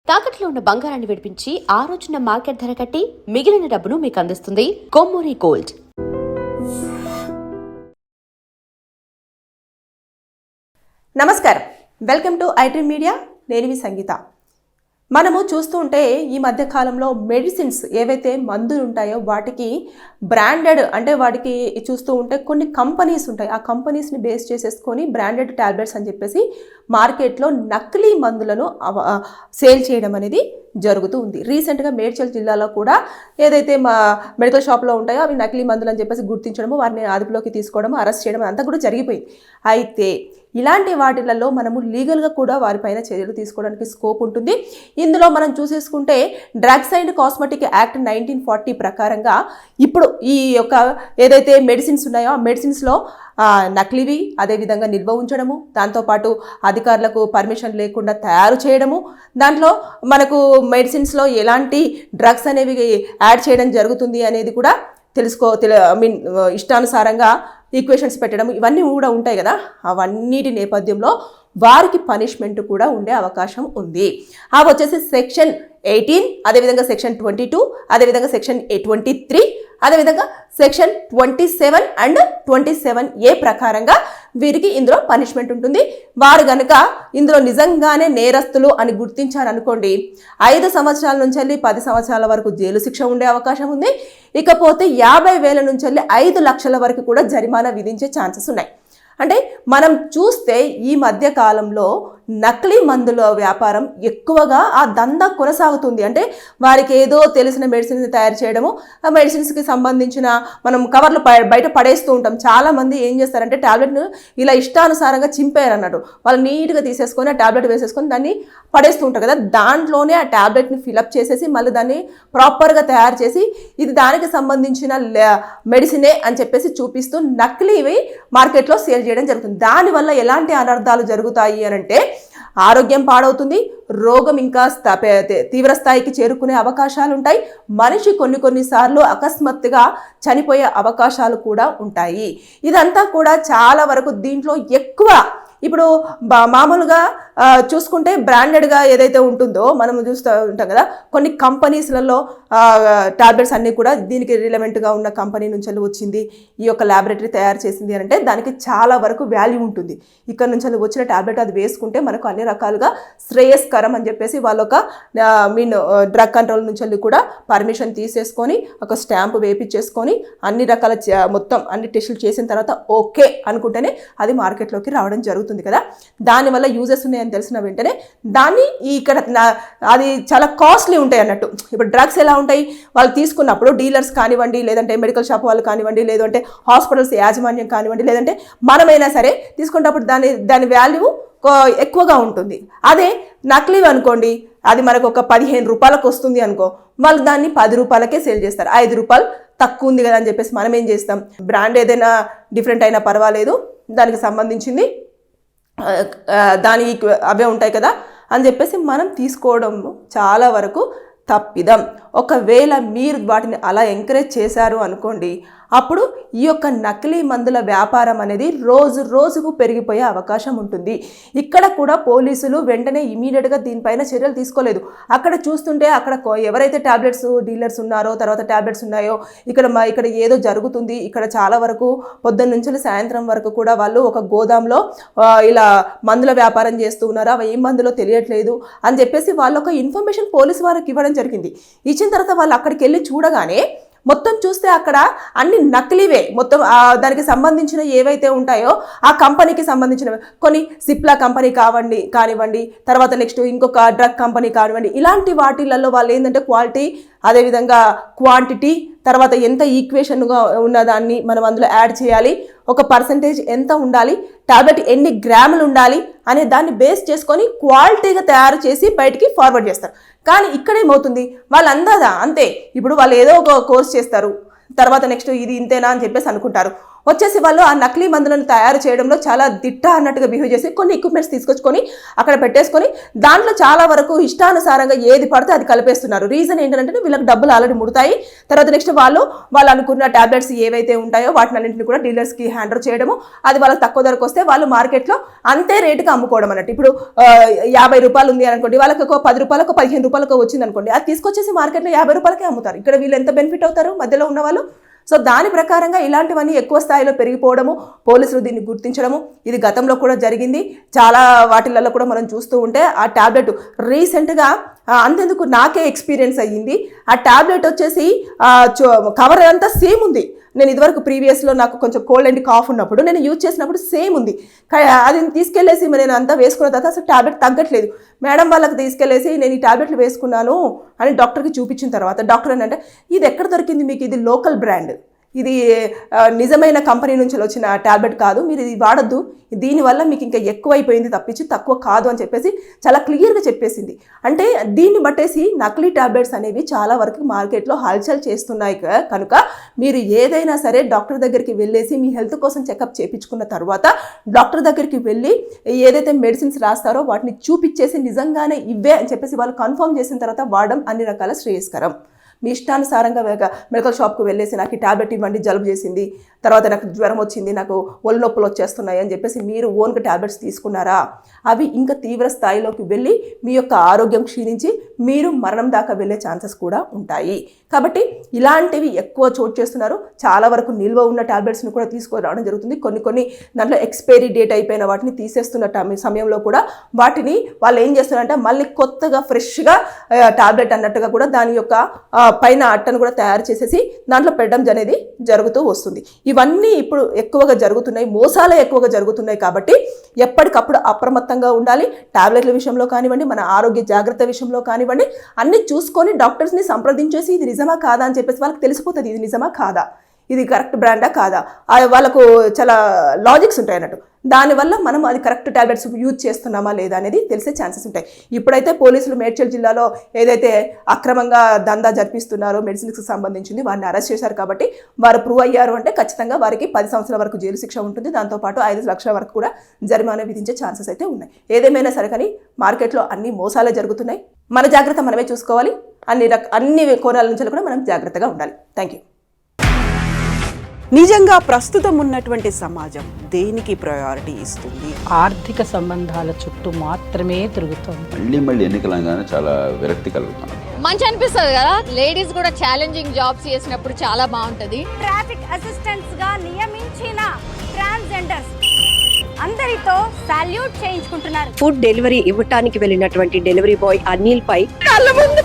తాకట్లో ఉన్న బంగారాన్ని విడిపించి ఆ రోజున మార్కెట్ ధర కట్టి మిగిలిన డబ్బును మీకు అందిస్తుంది కొమ్మూరి గోల్డ్. నమస్కారం, వెల్కమ్ టు ఐడ్రీమ్ మీడియా. నేను మీ సంగీత. మనము చూస్తూ ఉంటే ఈ మధ్య కాలంలో మెడిసిన్స్ ఏవైతే మందులు ఉంటాయో వాటికి బ్రాండెడ్ అంటే వాటికి చూస్తూ ఉంటే కొన్ని కంపెనీస్ ఉంటాయి. ఆ కంపెనీస్ని బేస్ చేసేసుకొని బ్రాండెడ్ టాబ్లెట్స్ అని చెప్పేసి మార్కెట్లో నకిలీ మందులను సేల్ చేయడం అనేది జరుగుతూ ఉంది. రీసెంట్గా మేడ్చల్ జిల్లాలో కూడా ఏదైతే మా మెడికల్ షాప్లో ఉంటాయో అవి నకిలీ మందులు అని చెప్పేసి గుర్తించడము, వారిని అదుపులోకి తీసుకోవడము, అరెస్ట్ చేయడం అంతా కూడా జరిగిపోయింది. అయితే ఇలాంటి వాటిలలో మనము లీగల్గా కూడా వారిపైన చర్యలు తీసుకోవడానికి స్కోప్ ఉంటుంది. ఇందులో మనం చూసేసుకుంటే డ్రగ్స్ అండ్ కాస్మెటిక్ యాక్ట్ 1940 ప్రకారంగా ఇప్పుడు ఈ యొక్క ఏదైతే మెడిసిన్స్ ఉన్నాయో ఆ మెడిసిన్స్లో నకిలీవి అదేవిధంగా నిల్వ ఉంచడము, దాంతోపాటు అధికారులకు పర్మిషన్ లేకుండా తయారు చేయడము, దాంట్లో మనకు మెడిసిన్స్లో ఎలాంటి డ్రగ్స్ అనేవి యాడ్ చేయడం జరుగుతుంది అనేది కూడా ఇష్టానుసారంగా ఈక్వేషన్స్ పెట్టడం ఇవన్నీ కూడా ఉంటాయి కదా. అవన్నిటి నేపథ్యంలో వారికి పనిష్మెంట్ కూడా ఉండే అవకాశం ఉంది. అవి వచ్చేసి సెక్షన్ 18, అదేవిధంగా సెక్షన్ 22, అదేవిధంగా సెక్షన్ 23, అదేవిధంగా సెక్షన్ 27 అండ్ 27A ప్రకారంగా వీరికి ఇందులో పనిష్మెంట్ ఉంటుంది. వారు కనుక ఇందులో నిజంగానే నేరస్తులు అని గుర్తించారనుకోండి, 5 సంవత్సరాల నుంచి వెళ్ళి 10 సంవత్సరాల వరకు జైలు శిక్ష ఉండే అవకాశం ఉంది. ఇకపోతే 50,000 నుంచి వెళ్ళి 5 లక్షల వరకు కూడా జరిమానా విధించే ఛాన్సెస్ ఉన్నాయి. అంటే మనం చూస్తే ఈ మధ్య కాలంలో నకిలీ మందుల వ్యాపారం ఎక్కువగా ఆ దందా కొనసాగుతుంది. అంటే వారికి ఏదో తెలిసిన మెడిసిన్స్ తయారు చేయడము, ఆ మెడిసిన్స్కి సంబంధించిన మనం కవర్లు బయట పడేస్తూ ఉంటాం. చాలామంది ఏం చేస్తారంటే ట్యాబ్లెట్ను ఇలా ఇష్టానుసారంగా చింపేయారు అన్నట్టు, వాళ్ళు నీట్గా తీసేసుకొని ఆ ట్యాబ్లెట్ వేసేసుకొని దాన్ని పడేస్తూ ఉంటారు కదా. దాంట్లోనే ఆ ట్యాబ్లెట్ని ఫిలప్ చేసేసి మళ్ళీ దాన్ని ప్రాపర్గా తయారు చేసి ఇది దానికి సంబంధించిన మెడిసినే అని చెప్పేసి చూపిస్తూ నకిలీవి మార్కెట్లో సేల్ చేయడం జరుగుతుంది. దానివల్ల ఎలాంటి అనర్థాలు జరుగుతాయి అని అంటే ఆరోగ్యం పాడవుతుంది, రోగం ఇంకా తీవ్ర స్థాయికి చేరుకునే అవకాశాలు ఉంటాయి. మనిషి కొన్నిసార్లు అకస్మాత్తుగా చనిపోయే అవకాశాలు కూడా ఉంటాయి. ఇదంతా కూడా చాలా వరకు దీంట్లో ఎక్కువ ఇప్పుడు మామూలుగా చూసుకుంటే బ్రాండెడ్గా ఏదైతే ఉంటుందో మనం చూస్తూ ఉంటాం కదా, కొన్ని కంపెనీస్లలో టాబ్లెట్స్ అన్నీ కూడా దీనికి రిలవెంట్గా ఉన్న కంపెనీ నుంచి వచ్చింది, ఈ యొక్క ల్యాబొరేటరీ తయారు చేసింది అంటే దానికి చాలా వరకు వాల్యూ ఉంటుంది. ఇక్కడ నుంచి వచ్చిన టాబ్లెట్ అది వేసుకుంటే మనకు అన్ని రకాలుగా శ్రేయస్కరం అని చెప్పేసి వాళ్ళొక డ్రగ్ కంట్రోల్ నుంచి కూడా పర్మిషన్ తీసేసుకొని ఒక స్టాంపు వేపించేసుకొని అన్ని రకాల మొత్తం అన్ని టెస్టులు చేసిన తర్వాత ఓకే అనుకుంటేనే అది మార్కెట్లోకి రావడం జరుగుతుంది కదా. దానివల్ల యూజెస్ ఉన్నాయని తెలిసిన వెంటనే దాన్ని ఇక్కడ అది చాలా కాస్ట్లీ ఉంటాయి అన్నట్టు. ఇప్పుడు డ్రగ్స్ ఎలా ఉంటాయి, వాళ్ళు తీసుకున్నప్పుడు డీలర్స్ కానివ్వండి, లేదంటే మెడికల్ షాప్ వాళ్ళు కానివ్వండి, లేదంటే హాస్పిటల్స్ యాజమాన్యం కానివ్వండి, లేదంటే మనమైనా సరే తీసుకున్నప్పుడు దాని వాల్యూ ఎక్కువగా ఉంటుంది. అదే నకిలీ అనుకోండి, అది మనకు ఒక 15 రూపాయలకు వస్తుంది అనుకో, వాళ్ళు దాన్ని 10 రూపాయలకే సేల్ చేస్తారు. 5 రూపాయలు తక్కువ ఉంది కదా అని చెప్పేసి మనం ఏం చేస్తాం, బ్రాండ్ ఏదైనా డిఫరెంట్ అయినా పర్వాలేదు, దానికి సంబంధించింది దానికి అవే ఉంటాయి కదా అని చెప్పేసి మనం తీసుకోవడం చాలా వరకు తప్పిదం. ఒకవేళ మీరు వాటిని అలా ఎంకరేజ్ చేశారు అనుకోండి, అప్పుడు ఈ యొక్క నకిలీ మందుల వ్యాపారం అనేది రోజుకు పెరిగిపోయే అవకాశం ఉంటుంది. ఇక్కడ కూడా పోలీసులు వెంటనే ఇమీడియట్గా దీనిపైన చర్యలు తీసుకోలేదు. అక్కడ చూస్తుంటే అక్కడ ఎవరైతే టాబ్లెట్స్ డీలర్స్ ఉన్నారో, తర్వాత టాబ్లెట్స్ ఉన్నాయో, ఇక్కడ ఏదో జరుగుతుంది, ఇక్కడ చాలా వరకు పొద్దున్న నుంచి సాయంత్రం వరకు కూడా వాళ్ళు ఒక గోదాంలో ఇలా మందుల వ్యాపారం చేస్తూ ఉన్నారు, అవి ఏం మందులో తెలియట్లేదు అని చెప్పేసి వాళ్ళు ఒక ఇన్ఫర్మేషన్ పోలీసు వారికి ఇవ్వడం జరిగింది. ఇచ్చిన తర్వాత వాళ్ళు అక్కడికి వెళ్ళి చూడగానే మొత్తం చూస్తే అక్కడ అన్ని నకిలీవే. మొత్తం దానికి సంబంధించిన ఏవైతే ఉంటాయో ఆ కంపెనీకి సంబంధించినవి కొన్ని సిప్లా కంపెనీ కానివ్వండి, తర్వాత నెక్స్ట్ ఇంకొక డ్రగ్ కంపెనీ కానివ్వండి, ఇలాంటి వాటిలలో వాళ్ళు ఏంటంటే క్వాలిటీ, అదేవిధంగా క్వాంటిటీ, తర్వాత ఎంత ఈక్వేషన్గా ఉన్నదాన్ని మనం అందులో యాడ్ చేయాలి, ఒక పర్సంటేజ్ ఎంత ఉండాలి, టాబ్లెట్ ఎన్ని గ్రాములు ఉండాలి అనే దాన్ని బేస్ చేసుకొని క్వాలిటీగా తయారు చేసి బయటికి ఫార్వర్డ్ చేస్తారు. కానీ ఇక్కడేమవుతుంది, వాళ్ళందరూ అంతే. ఇప్పుడు వాళ్ళు ఏదో ఒక కోర్స్ చేస్తారు, తర్వాత నెక్స్ట్ ఇది ఇంతేనా అని చెప్పేసి అనుకుంటారు. వచ్చేసి వాళ్ళు ఆ నకిలీ మందులను తయారు చేయడంలో చాలా దిట్ట అన్నట్టుగా బిహేవ్ చేసి కొన్ని ఎక్విప్మెంట్స్ తీసుకొచ్చుకొని అక్కడ పెట్టేసుకొని దాంట్లో చాలా వరకు ఇష్టానుసారంగా ఏది పడితే అది కలిపేస్తున్నారు. రీజన్ ఏంటంటే వీళ్ళకి డబ్బులు ఆల్రెడీ ముడతాయి. తర్వాత నెక్స్ట్ వాళ్ళు అనుకున్న టాబ్లెట్స్ ఏవైతే ఉంటాయో వాటిని అన్నింటిని కూడా డీలర్స్కి హ్యాండ్ ఓవర్ చేయడము, అది వాళ్ళకి తక్కువ ధరకు వస్తే వాళ్ళు మార్కెట్లో అంతే రేటుకి అమ్ముకోవడం అన్నట్టు. ఇప్పుడు 50 రూపాయలు ఉంది అనుకోండి, వాళ్ళకి ఒక 10 రూపాయలకు 15 రూపాయలకు వచ్చింది అనుకోండి, అది తీసుకొచ్చేసి మార్కెట్లో 50 రూపాయలకే అమ్ముతారు. ఇక్కడ వీళ్ళు ఎంత బెనిఫిట్ అవుతారు మధ్యలో ఉన్న వాళ్ళు? సో దాని ప్రకారంగా ఇలాంటివన్నీ ఎక్కువ స్థాయిలో పెరిగిపోవడము, పోలీసులు దీన్ని గుర్తించడము, ఇది గతంలో కూడా జరిగింది. చాలా వాటిలలో కూడా మనం చూస్తూ ఉంటే ఆ టాబ్లెట్ రీసెంట్గా అంతెందుకు నాకే ఎక్స్పీరియన్స్ అయ్యింది. ఆ టాబ్లెట్ వచ్చేసి కవర్ అంతా సేమ్ ఉంది. నేను ఇదివరకు ప్రీవియస్లో నాకు కొంచెం కోల్డ్ అండ్ కాఫ్ ఉన్నప్పుడు నేను యూజ్ చేసినప్పుడు సేమ్ ఉంది. అది తీసుకెళ్లేసి నేను అంతా వేసుకున్న తర్వాత అసలు టాబ్లెట్ తగ్గట్లేదు. మేడం వాళ్ళకి తీసుకెళ్లేసి నేను ఈ టాబ్లెట్లు వేసుకున్నాను అని డాక్టర్కి చూపించిన తర్వాత డాక్టర్ ఏంటంటే ఇది ఎక్కడ దొరికింది మీకు, ఇది లోకల్ బ్రాండ్, ఇది నిజమైన కంపెనీ నుంచి వచ్చిన టాబ్లెట్ కాదు, మీరు ఇది వాడద్దు, దీనివల్ల మీకు ఇంకా ఎక్కువైపోయింది తప్పించి తక్కువ కాదు అని చెప్పేసి చాలా క్లియర్గా చెప్పేసింది. అంటే దీన్ని బట్టేసి నకిలీ టాబ్లెట్స్ అనేవి చాలా వరకు మార్కెట్లో హల్చల్ చేస్తున్నాయి కనుక మీరు ఏదైనా సరే డాక్టర్ దగ్గరికి వెళ్ళేసి మీ హెల్త్ కోసం చెకప్ చేయించుకున్న తర్వాత డాక్టర్ దగ్గరికి వెళ్ళి ఏదైతే మెడిసిన్స్ రాస్తారో వాటిని చూపించేసి నిజంగానే ఇవే అని చెప్పేసి వాళ్ళు కన్ఫర్మ్ చేసిన తర్వాత వాడడం అన్ని రకాల శ్రేయస్కరం. మీ ఇష్టానుసారంగా మెడికల్ షాప్కి వెళ్ళేసి నాకు ఈ టాబ్లెట్ ఇవ్వండి, జలుబు చేసింది, తర్వాత నాకు జ్వరం వచ్చింది, నాకు ఒళ్ళు నొప్పులు వచ్చేస్తున్నాయి అని చెప్పేసి మీరు ఓన్గా టాబ్లెట్స్ తీసుకున్నారా, అవి ఇంకా తీవ్ర స్థాయిలోకి వెళ్ళి మీ యొక్క ఆరోగ్యం క్షీణించి మీరు మరణం దాకా వెళ్ళే ఛాన్సెస్ కూడా ఉంటాయి. కాబట్టి ఇలాంటివి ఎక్కువ చోటు చేస్తున్నారు. చాలా వరకు నిల్వ ఉన్న టాబ్లెట్స్ని కూడా తీసుకురావడం జరుగుతుంది. కొన్ని దాంట్లో ఎక్స్పైరీ డేట్ అయిపోయిన వాటిని తీసేస్తున్న సమయంలో కూడా వాటిని వాళ్ళు ఏం చేస్తున్నారంటే మళ్ళీ కొత్తగా ఫ్రెష్గా టాబ్లెట్ అన్నట్టుగా కూడా దాని యొక్క పైన అట్టను కూడా తయారు చేసేసి దాంట్లో పెట్టడం అనేది జరుగుతూ వస్తుంది. ఇవన్నీ ఇప్పుడు ఎక్కువగా జరుగుతున్నాయి, మోసాలే ఎక్కువగా జరుగుతున్నాయి. కాబట్టి ఎప్పటికప్పుడు అప్రమత్తంగా ఉండాలి. టాబ్లెట్ల విషయంలో కానివ్వండి, మన ఆరోగ్య జాగ్రత్త విషయంలో కానివ్వండి, అన్ని చూసుకొని డాక్టర్స్ని సంప్రదించేసి ఇది నిజమా కాదా అని చెప్పేసి వాళ్ళకి తెలిసిపోతుంది, ఇది నిజమా కాదా, ఇది కరెక్ట్ బ్రాండా కాదా. వాళ్ళకు చాలా లాజిక్స్ ఉంటాయి అన్నట్టు. దానివల్ల మనం అది కరెక్ట్ టాబ్లెట్స్ యూజ్ చేస్తున్నామా లేదా అనేది తెలిసే ఛాన్సెస్ ఉంటాయి. ఇప్పుడైతే పోలీసులు మేడ్చల్ జిల్లాలో ఏదైతే అక్రమంగా దందా జరిపిస్తున్నారో మెడిసిన్స్కి సంబంధించింది వారిని అరెస్ట్ చేశారు. కాబట్టి వారు ప్రూవ్ అయ్యారు అంటే ఖచ్చితంగా వారికి 10 సంవత్సరాల వరకు జైలు శిక్ష ఉంటుంది. దాంతోపాటు 5 లక్షల వరకు కూడా జరిమానా విధించే ఛాన్సెస్ అయితే ఉన్నాయి. ఏదేమైనా సరే కానీ మార్కెట్లో అన్ని మోసాలే జరుగుతున్నాయి. మన జాగ్రత్త మనమే చూసుకోవాలి. అన్ని కోణాల నుంచి కూడా మనం జాగ్రత్తగా ఉండాలి. Thank you. నిజంగా ప్రస్తుతం ఉన్నటువంటి సమాజం దేనికి ప్రయారిటీ ఇస్తుంది? ఆర్థిక సంబంధాల చుట్టూ మాత్రమే తిరుగుతుంది. మళ్ళీ ఎన్నికలంగానే చాలా విరక్తి కలుగుతున్నాం. మంచి అనిపిస్తుంది కదా, లేడీస్ కూడా ఛాలెంజింగ్ జాబ్స్ చేసినప్పుడు చాలా బాగుంటది. ట్రాఫిక్ అసిస్టెంట్స్ గా నియమించిన ట్రాన్స్జెండర్స్ అందరితో సాల్యూట్ చేయించుకుంటున్నారు. ఫుడ్ డెలివరీ ఇవ్వటానికి వెళ్ళినటువంటి డెలివరీ బాయ్ అనిల్ పై కళ్ళ ముందు